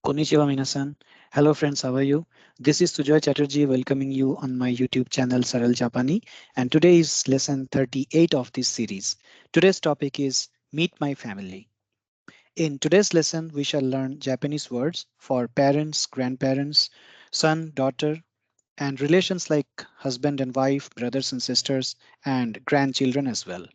Konnichiwa minasan. Hello friends, how are you? This is Sujoy Chatterjee welcoming you on my YouTube channel Saral Japani, and today is lesson 38 of this series. Today's topic is Meet My Family. In today's lesson, we shall learn Japanese words for parents, grandparents, son, daughter, and relations like husband and wife, brothers and sisters, and grandchildren as well.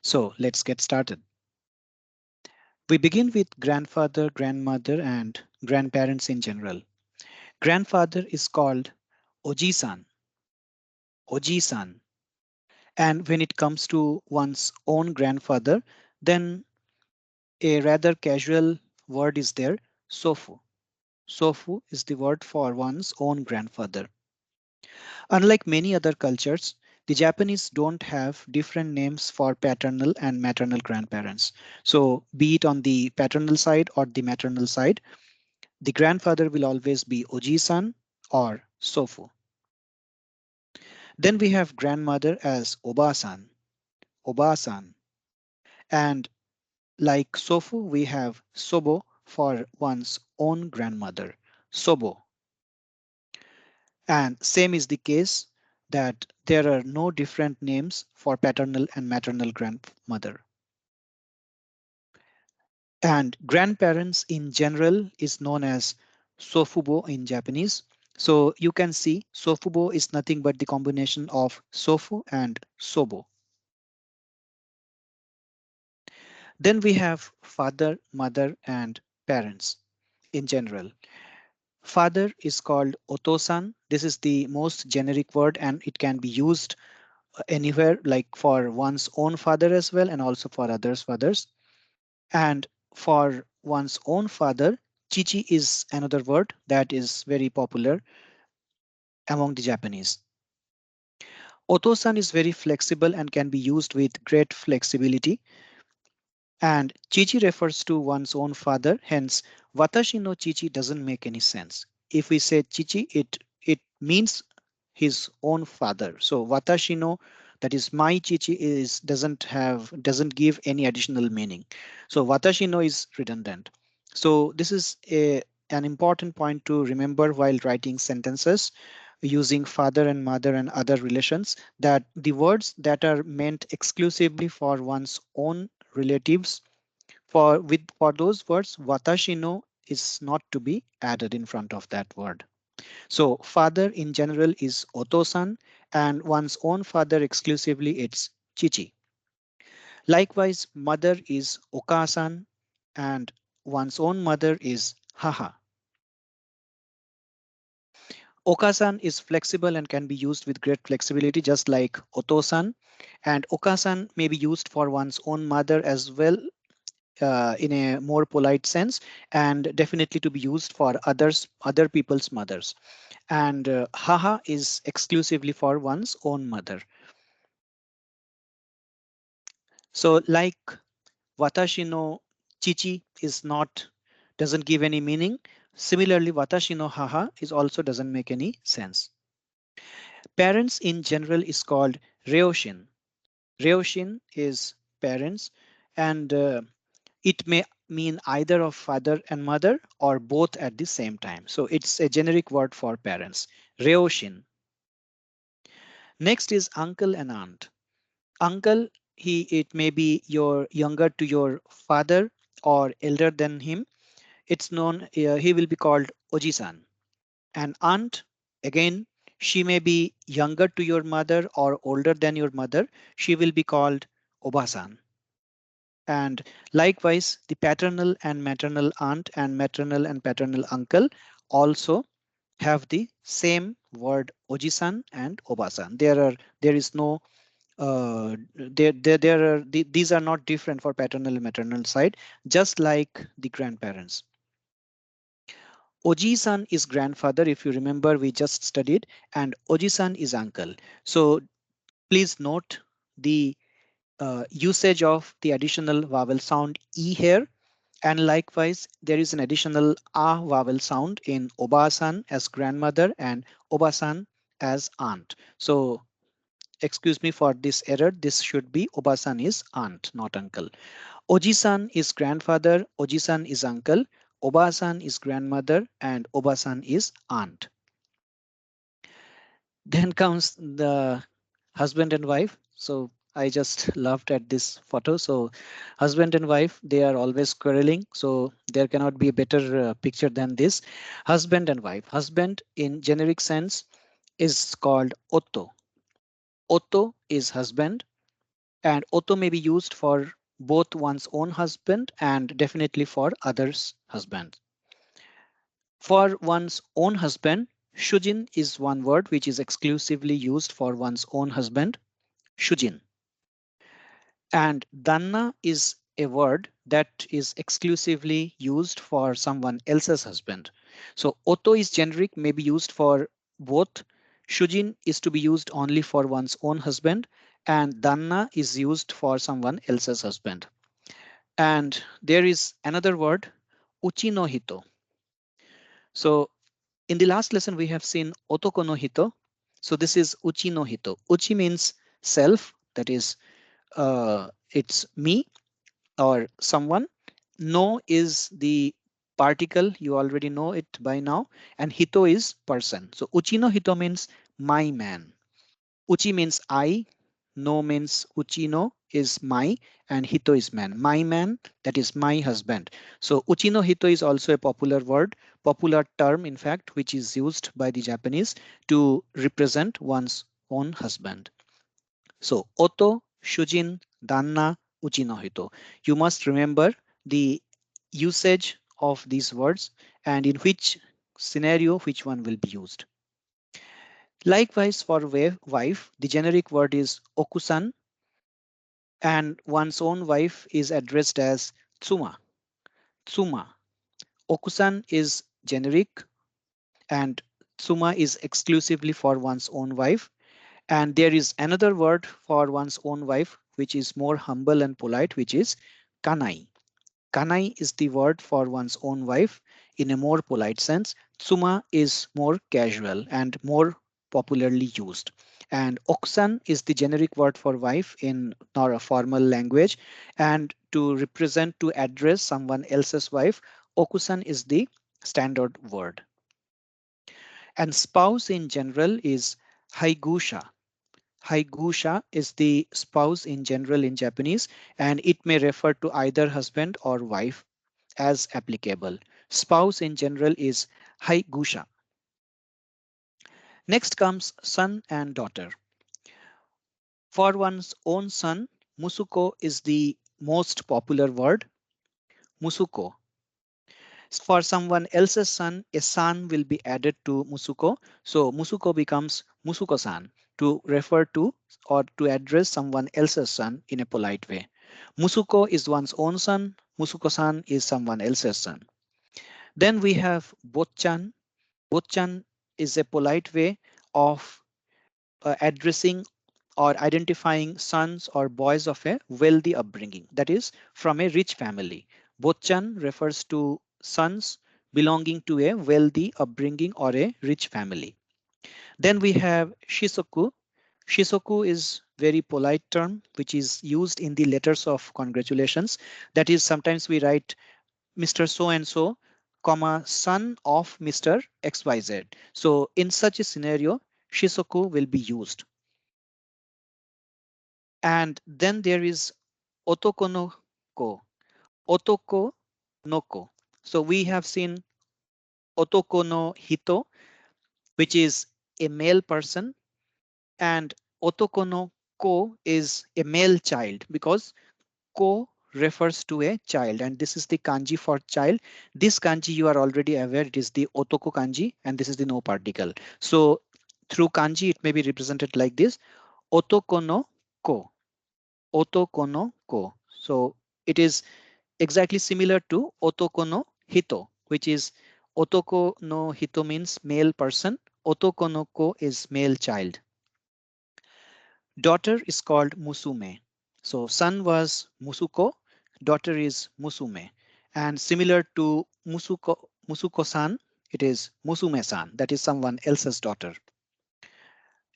So let's get started. We begin with grandfather, grandmother, and grandparents in general. Grandfather is called Oji-san, Oji-san. And when it comes to one's own grandfather, then a rather casual word is there, Sofu. Sofu is the word for one's own grandfather. Unlike many other cultures, the Japanese don't have different names for paternal and maternal grandparents. So be it on the paternal side or the maternal side, the grandfather will always be Oji-san or Sofu. Then we have grandmother as Oba-san, Oba-san. And like Sofu, we have Sobo for one's own grandmother, Sobo. And same is the case that there are no different names for paternal and maternal grandmother. And grandparents in general is known as Sofubo in Japanese. So you can see Sofubo is nothing but the combination of Sofu and Sobo. Then we have father, mother, and parents in general. Father is called otosan. This is the most generic word and it can be used anywhere like for one's own father as well and also for others' fathers. And for one's own father, chichi is another word that is very popular among the Japanese. Otosan is very flexible and can be used with great flexibility. And chichi refers to one's own father, hence watashi no chichi doesn't make any sense. If we say chichi, it means his own father. So watashi no, that is my chichi, is doesn't give any additional meaning. So watashi no is redundant. So this is an important point to remember while writing sentences using father and mother and other relations, that the words that are meant exclusively for one's own relatives, for those words watashi no is not to be added in front of that word. So father in general is otosan and one's own father exclusively it's chichi. Likewise mother is okasan and one's own mother is haha. Okasan is flexible and can be used with great flexibility just like otosan, and okasan may be used for one's own mother as well in a more polite sense, and definitely to be used for other people's mothers. And haha is exclusively for one's own mother. So like watashi no chichi is not, doesn't give any meaning. Similarly, watashi no haha is also doesn't make any sense. Parents in general is called reoshin. Reoshin is parents, and it may mean either of father and mother or both at the same time. So it's a generic word for parents, reoshin. Next is uncle and aunt. Uncle, it may be your younger to your father or elder than him. It's known, he will be called oji-san. And aunt, again, she may be younger to your mother or older than your mother. She will be called obasan. And likewise, the paternal and maternal aunt and maternal and paternal uncle also have the same word ojisan and obasan. There is no there are these are not different for paternal and maternal side, just like the grandparents. Oji-san is grandfather, if you remember, we just studied, and Oji-san is uncle. So please note the usage of the additional vowel sound E here. And likewise, there is an additional A vowel sound in Oba-san as grandmother and Oba-san as aunt. So excuse me for this error. This should be Oba-san is aunt, not uncle. Oji-san is grandfather. Oji-san is uncle. Obasan is grandmother and Obasan is aunt. Then comes the husband and wife. So I just laughed at this photo. So husband and wife, they are always quarreling. So there cannot be a better picture than this. Husband and wife. Husband in generic sense is called Otto. Otto is husband, and Otto may be used for both one's own husband and definitely for others' husband. For one's own husband, Shujin is one word which is exclusively used for one's own husband, Shujin. And Danna is a word that is exclusively used for someone else's husband. So Otto is generic, may be used for both. Shujin is to be used only for one's own husband, and Danna is used for someone else's husband. And there is another word, Uchi no hito. So in the last lesson, we have seen Otoko no hito. So this is Uchi no hito. Uchi means self, that is, it's me or someone. No is the particle, you already know it by now, and hito is person. So Uchi no hito means my man. Uchi means I, no means Uchino is my, and Hito is man. My man, that is my husband. So Uchino Hito is also a popular word, popular term, in fact, which is used by the Japanese to represent one's own husband. So Oto, Shujin, Danna, Uchino Hito. You must remember the usage of these words and in which scenario which one will be used. Likewise, for wife, the generic word is okusan, and one's own wife is addressed as tsuma. Tsuma. Okusan is generic, and tsuma is exclusively for one's own wife. And there is another word for one's own wife, which is more humble and polite, which is kanai. Kanai is the word for one's own wife in a more polite sense. Tsuma is more casual and more popularly used. And oksan is the generic word for wife in our formal language. And to represent, to address someone else's wife, okusan is the standard word. And spouse in general is haigusha. Haigusha is the spouse in general in Japanese, and it may refer to either husband or wife as applicable. Spouse in general is haigusha. Next comes son and daughter. For one's own son, musuko is the most popular word. Musuko. For someone else's son, a san will be added to musuko. So musuko becomes musuko-san to refer to or to address someone else's son in a polite way. Musuko is one's own son. Musuko-san is someone else's son. Then we have bochan. Bochan is a polite way of addressing or identifying sons or boys of a wealthy upbringing, that is, from a rich family. Bochan refers to sons belonging to a wealthy upbringing or a rich family. Then we have shisoku. Shisoku is very polite term which is used in the letters of congratulations. That is, sometimes we write Mr. So and so, comma, son of Mr. XYZ. So in such a scenario, shisoku will be used. And then there is otoko no ko. Otoko no ko. So we have seen otoko no hito, which is a male person, and otoko no ko is a male child because ko refers to a child, and this is the kanji for child. This kanji you are already aware, it is the otoko kanji, and this is the no particle. So through kanji it may be represented like this: otoko no ko, otoko no ko. So it is exactly similar to otoko no hito, which is otoko no hito means male person, otoko no ko is male child. Daughter is called musume. So son was musuko, daughter is musume. And similar to musuko-san, it is musume-san, that is someone else's daughter.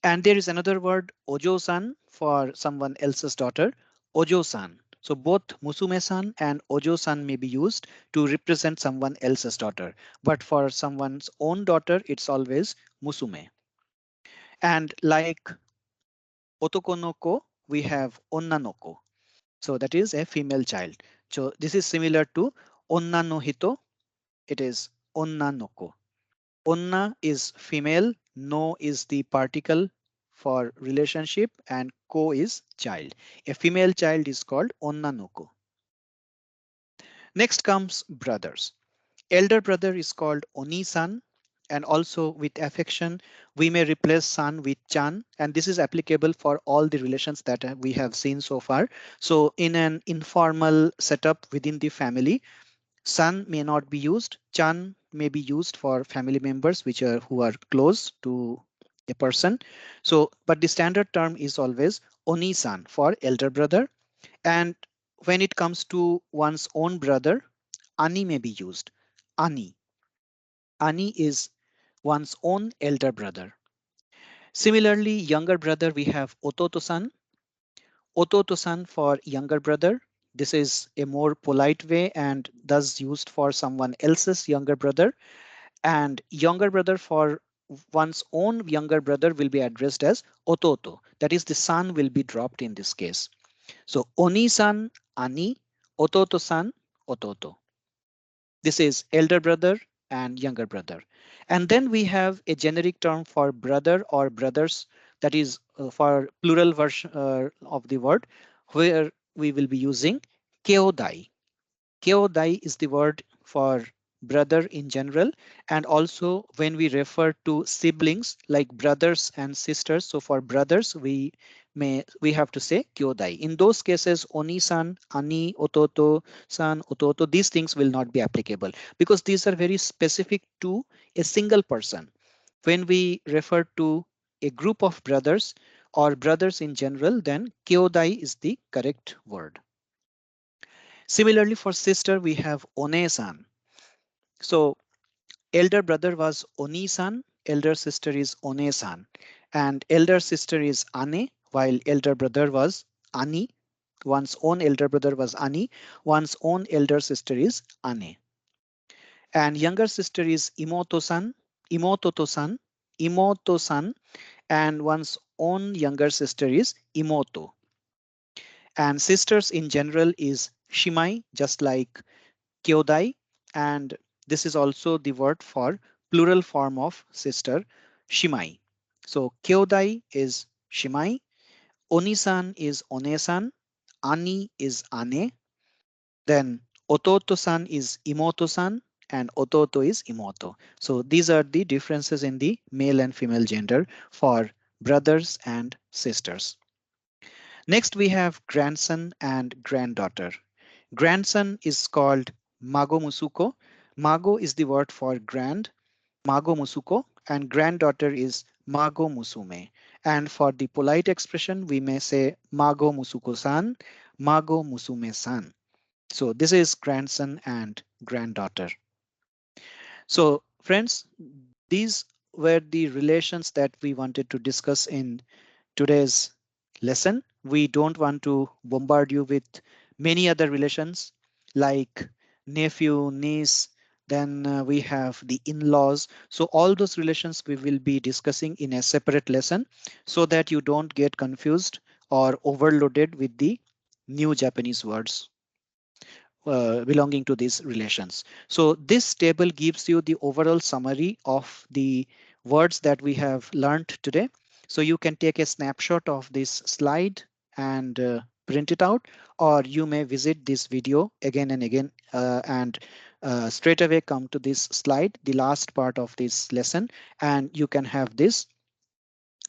And there is another word, ojo-san, for someone else's daughter, ojo-san. So both Musume-san and Ojo-san may be used to represent someone else's daughter. But for someone's own daughter, it's always Musume. And like Otoko no ko, we have Onna no ko. So that is a female child. So this is similar to Onna no hito. It is Onna no ko. Onna is female, no is the particle for relationship, and ko is child. A female child is called Onna no ko. Next comes brothers. Elder brother is called Oni-san, and also with affection, we may replace san with chan, and this is applicable for all the relations that we have seen so far. So in an informal setup within the family, san may not be used, chan may be used for family members which are who are close to a person. So, but the standard term is always Oni-san for elder brother. And when it comes to one's own brother, ani may be used. Ani. Ani is one's own elder brother. Similarly, younger brother, we have Ototo-san. Ototo-san for younger brother. This is a more polite way and thus used for someone else's younger brother. And younger brother for one's own younger brother will be addressed as Ototo. That is, the san will be dropped in this case. So Oni-san, Ani, Ototo-san, Ototo. This is elder brother and younger brother. And then we have a generic term for brother or brothers, that is for plural version of the word, where we will be using keodai. Keodai is the word for brother in general, and also when we refer to siblings like brothers and sisters. So for brothers, we have to say kyodai. In those cases, oni-san, ani, ototo-san, ototo, these things will not be applicable because these are very specific to a single person. When we refer to a group of brothers or brothers in general, then kyodai is the correct word. Similarly, for sister, we have one-san. So elder brother was Oni-san, elder sister is One-san, and elder sister is Ane, while elder brother was Ani. One's own elder brother was Ani, one's own elder sister is Ane. And younger sister is Imoto-san, Imototo-san, Imoto-san, and one's own younger sister is Imoto. And sisters in general is Shimai, just like Kyodai, and this is also the word for plural form of sister, Shimai. So Kyodai is Shimai, Onisan is Onesan, Ani is Ane, then Ototo-san is Imoto-san, and Ototo is Imoto. So these are the differences in the male and female gender for brothers and sisters. Next, we have grandson and granddaughter. Grandson is called Mago Musuko. Mago is the word for grand, Mago Musuko, and granddaughter is Mago Musume. And for the polite expression, we may say Mago Musuko-san, Mago Musume-san. So this is grandson and granddaughter. So friends, these were the relations that we wanted to discuss in today's lesson. We don't want to bombard you with many other relations like nephew, niece, then we have the in-laws. So all those relations we will be discussing in a separate lesson so that you don't get confused or overloaded with the new Japanese words belonging to these relations. So this table gives you the overall summary of the words that we have learned today. So you can take a snapshot of this slide and print it out, or you may visit this video again and again and straight away come to this slide, the last part of this lesson, and you can have this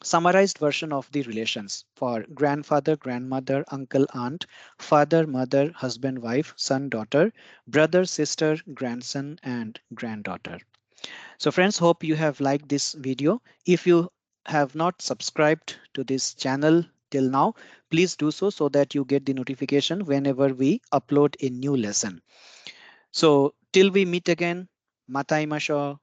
summarized version of the relations for grandfather, grandmother, uncle, aunt, father, mother, husband, wife, son, daughter, brother, sister, grandson, and granddaughter. So friends, hope you have liked this video. If you have not subscribed to this channel till now, please do so so that you get the notification whenever we upload a new lesson. So till we meet again, matai masho.